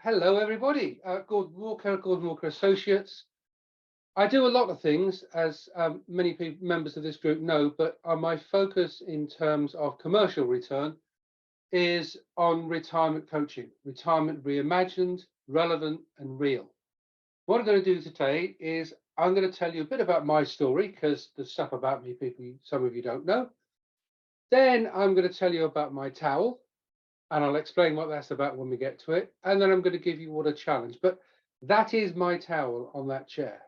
Hello, everybody. Gordon Walker Associates. I do a lot of things, as many people, members of this group know, but my focus in terms of commercial return is on retirement coaching, retirement reimagined, relevant, and real. What I'm going to do today is I'm going to tell you a bit about my story because there's stuff about me some of you don't know. Then I'm going to tell you about my towel, and I'll explain what that's about when we get to it. And then I'm going to give you what a challenge. But that is my towel on that chair.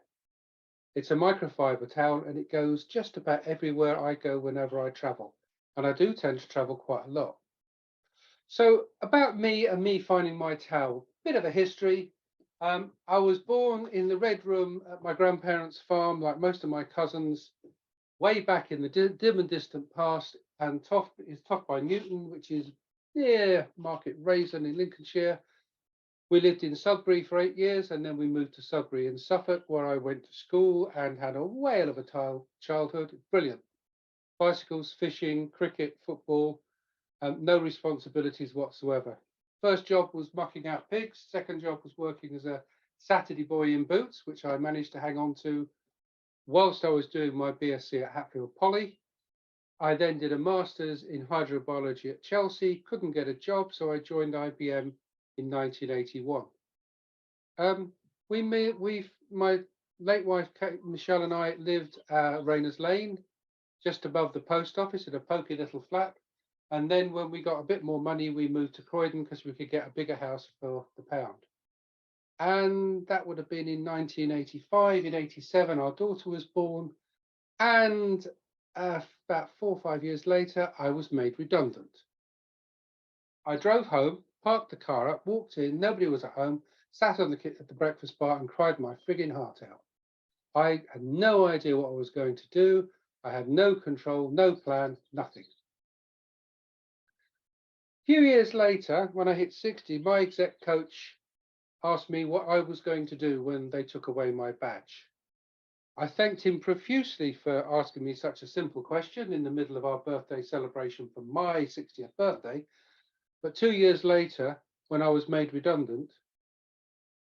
It's a microfiber towel and it goes just about everywhere I go whenever I travel. And I do tend to travel quite a lot. So about me and me finding my towel, bit of a history. I was born in the Red Room at my grandparents' farm, like most of my cousins, way back in the dim and distant past. And Toff by Newton, which is near Market Raisin in Lincolnshire. We lived in Sudbury for 8 years, and then we moved to Sudbury in Suffolk, where I went to school and had a whale of a childhood. Brilliant. Bicycles, fishing, cricket, football, no responsibilities whatsoever. First job was mucking out pigs. Second job was working as a Saturday boy in boots, which I managed to hang on to whilst I was doing my BSc at Hatfield Poly. I then did a master's in hydrobiology at Chelsea, couldn't get a job, so I joined IBM in 1981. My late wife, Michelle, and I lived Rayners Lane, just above the post office in a poky little flat. And then when we got a bit more money, we moved to Croydon because we could get a bigger house for the pound. And that would have been in 1985. In 87, our daughter was born. And about 4 or 5 years later, I was made redundant. I drove home, parked the car up, walked in, nobody was at home, sat at the breakfast bar and cried my frigging heart out. I had no idea what I was going to do. I had no control, no plan, nothing. A few years later, when I hit 60, my exec coach asked me what I was going to do when they took away my badge. I thanked him profusely for asking me such a simple question in the middle of our birthday celebration for my 60th birthday. But 2 years later, when I was made redundant,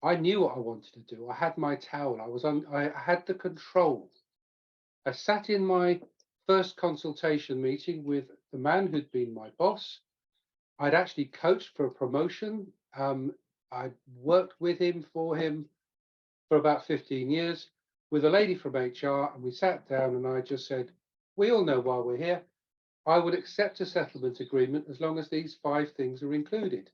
I knew what I wanted to do. I had my towel. I had the control. I sat in my first consultation meeting with the man who'd been my boss. I'd actually coached for a promotion. I worked with him for about 15 years with a lady from HR, and we sat down and I just said, we all know why we're here. I would accept a settlement agreement as long as these 5 things are included.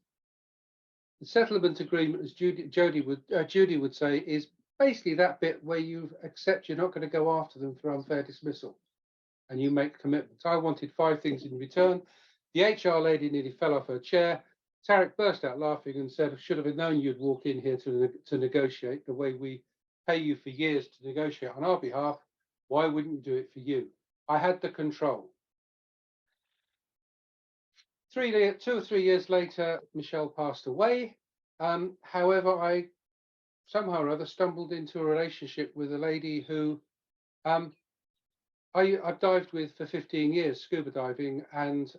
The settlement agreement, as Judy would say, is basically that bit where you accept you're not going to go after them for unfair dismissal and you make commitments. I wanted 5 things in return. The HR lady nearly fell off her chair. Tarek burst out laughing and said, I should have known you'd walk in here to negotiate the way we pay you for years to negotiate on our behalf. Why wouldn't you do it for you? I had the control. 2 or 3 years later, Michelle passed away. However, I somehow or other stumbled into a relationship with a lady who I've dived with for 15 years, scuba diving, and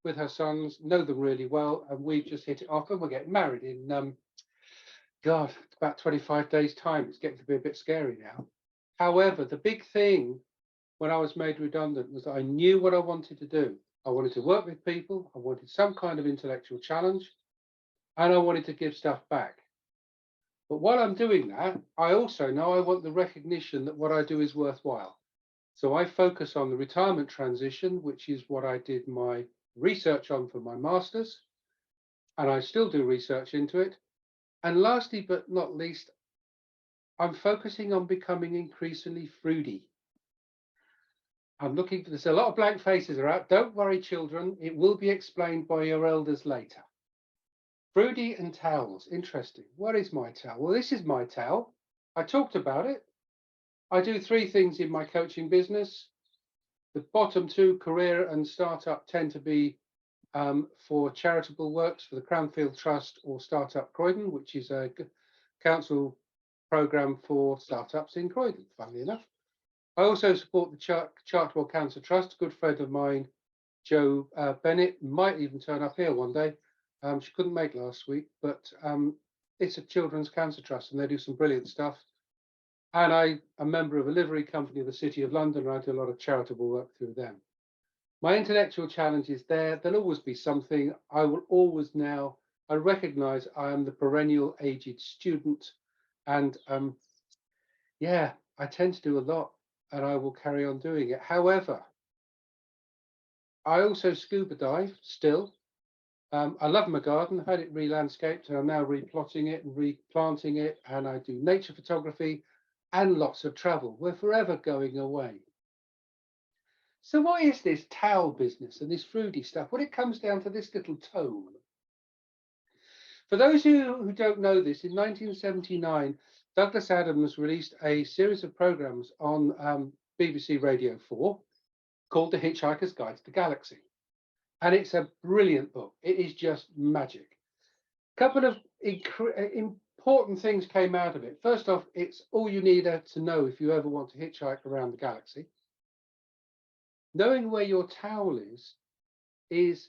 with her sons, know them really well, and we've just hit it off, and we're getting married in, about 25 days' time. It's getting to be a bit scary now. However, the big thing when I was made redundant was that I knew what I wanted to do. I wanted to work with people, I wanted some kind of intellectual challenge, and I wanted to give stuff back. But while I'm doing that, I also know I want the recognition that what I do is worthwhile. So I focus on the retirement transition, which is what I did my research on for my master's, and I still do research into it. And lastly, but not least, I'm focusing on becoming increasingly fruity. There's a lot of blank faces around. Don't worry, children. It will be explained by your elders later. Fruity and towels. Interesting. What is my towel? Well, this is my towel. I talked about it. I do 3 things in my coaching business. The bottom 2, career and startup, tend to be for charitable works for the Cranfield Trust or Startup Croydon, which is a council program for startups in Croydon, funnily enough. I also support the Chartwell Cancer Trust. A good friend of mine, Jo Bennett, might even turn up here one day. She couldn't make last week, but It's a children's cancer trust, and they do some brilliant stuff. And I'm a member of a livery company of the City of London, and I do a lot of charitable work through them. My intellectual challenge is there. There'll always be something. I will always now, I recognize I am the perennial aged student. And yeah, I tend to do a lot and I will carry on doing it. However, I also scuba dive still. I love my garden. I had it re-landscaped and I'm now replotting it and replanting it. And I do nature photography and lots of travel. We're forever going away. So what is this towel business and this fruity stuff? Well, it comes down to this little tone. For those who don't know this, in 1979, Douglas Adams released a series of programs on BBC Radio 4 called The Hitchhiker's Guide to the Galaxy. And it's a brilliant book. It is just magic. A couple of important things came out of it. First off, it's all you need to know if you ever want to hitchhike around the galaxy. Knowing where your towel is, if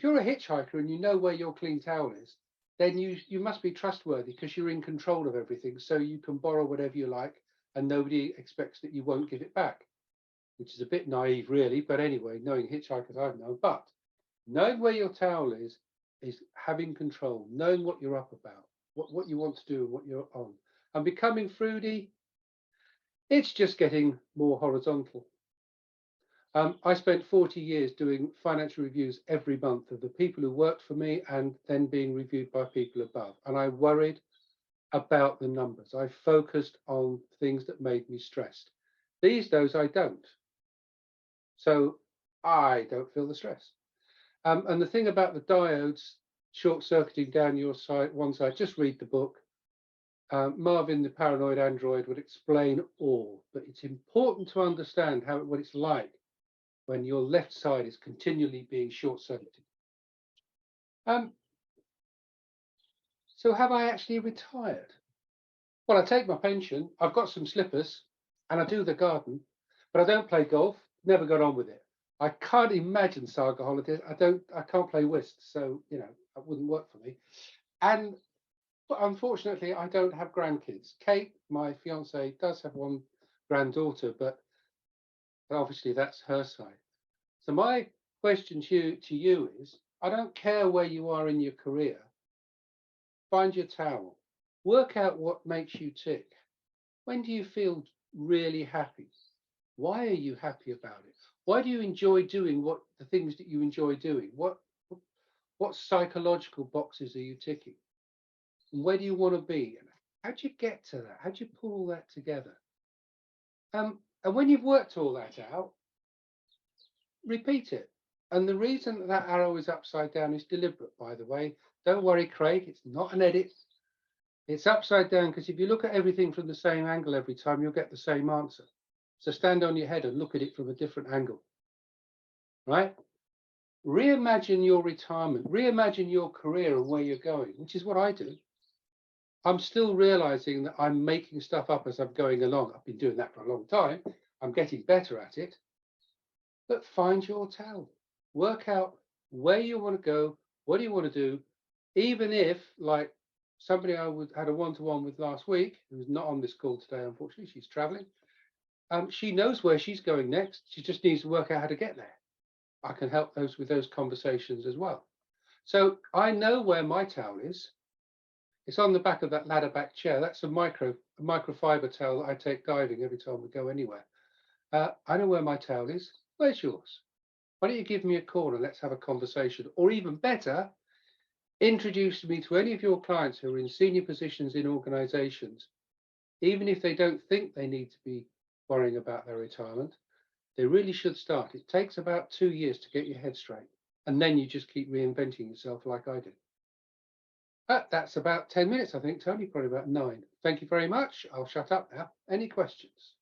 you're a hitchhiker and you know where your clean towel is, then you must be trustworthy because you're in control of everything. So you can borrow whatever you like and nobody expects that you won't give it back, which is a bit naive really. But anyway, knowing hitchhikers I've known, but knowing where your towel is having control, knowing what you're up about, what you want to do and what you're on. And becoming fruity, it's just getting more horizontal. I spent 40 years doing financial reviews every month of the people who worked for me and then being reviewed by people above. And I worried about the numbers. I focused on things that made me stressed. These days, I don't. So I don't feel the stress. And the thing about the diodes short-circuiting down your side, one side, just read the book. Marvin, the paranoid android, would explain all, but it's important to understand what it's like when your left side is continually being short-circuited. So have I actually retired? Well, I take my pension, I've got some slippers, and I do the garden, but I don't play golf, never got on with it. I can't imagine saga holidays. I can't play whist, so that wouldn't work for me. But unfortunately, I don't have grandkids. Kate, my fiance, does have one granddaughter, but obviously that's her side. So my question to you is, I don't care where you are in your career, find your towel, work out what makes you tick. When do you feel really happy? Why are you happy about it? Why do you enjoy doing the things that you enjoy doing? What psychological boxes are you ticking? And where do you want to be? And how do you get to that? How do you pull all that together? And when you've worked all that out, repeat it. And the reason that arrow is upside down is deliberate, by the way. Don't worry, Craig, it's not an edit. It's upside down because if you look at everything from the same angle every time, you'll get the same answer. So stand on your head and look at it from a different angle, right? Reimagine your retirement, reimagine your career and where you're going, which is what I do. I'm still realizing that I'm making stuff up as I'm going along. I've been doing that for a long time. I'm getting better at it. But find your talent. Work out where you want to go. What do you want to do? Even if, like somebody I had a one-to-one with last week, who's not on this call today, unfortunately, she's traveling. She knows where she's going next. She just needs to work out how to get there. I can help those with those conversations as well. So I know where my towel is. It's on the back of that ladder back chair. That's a microfiber towel that I take diving every time we go anywhere. I know where my towel is. Where's yours? Why don't you give me a call and let's have a conversation? Or even better, introduce me to any of your clients who are in senior positions in organizations. Even if they don't think they need to be worrying about their retirement, they really should start. It takes about 2 years to get your head straight. And then you just keep reinventing yourself like I did. That's about 10 minutes, I think, Tony, probably about 9. Thank you very much. I'll shut up now. Any questions?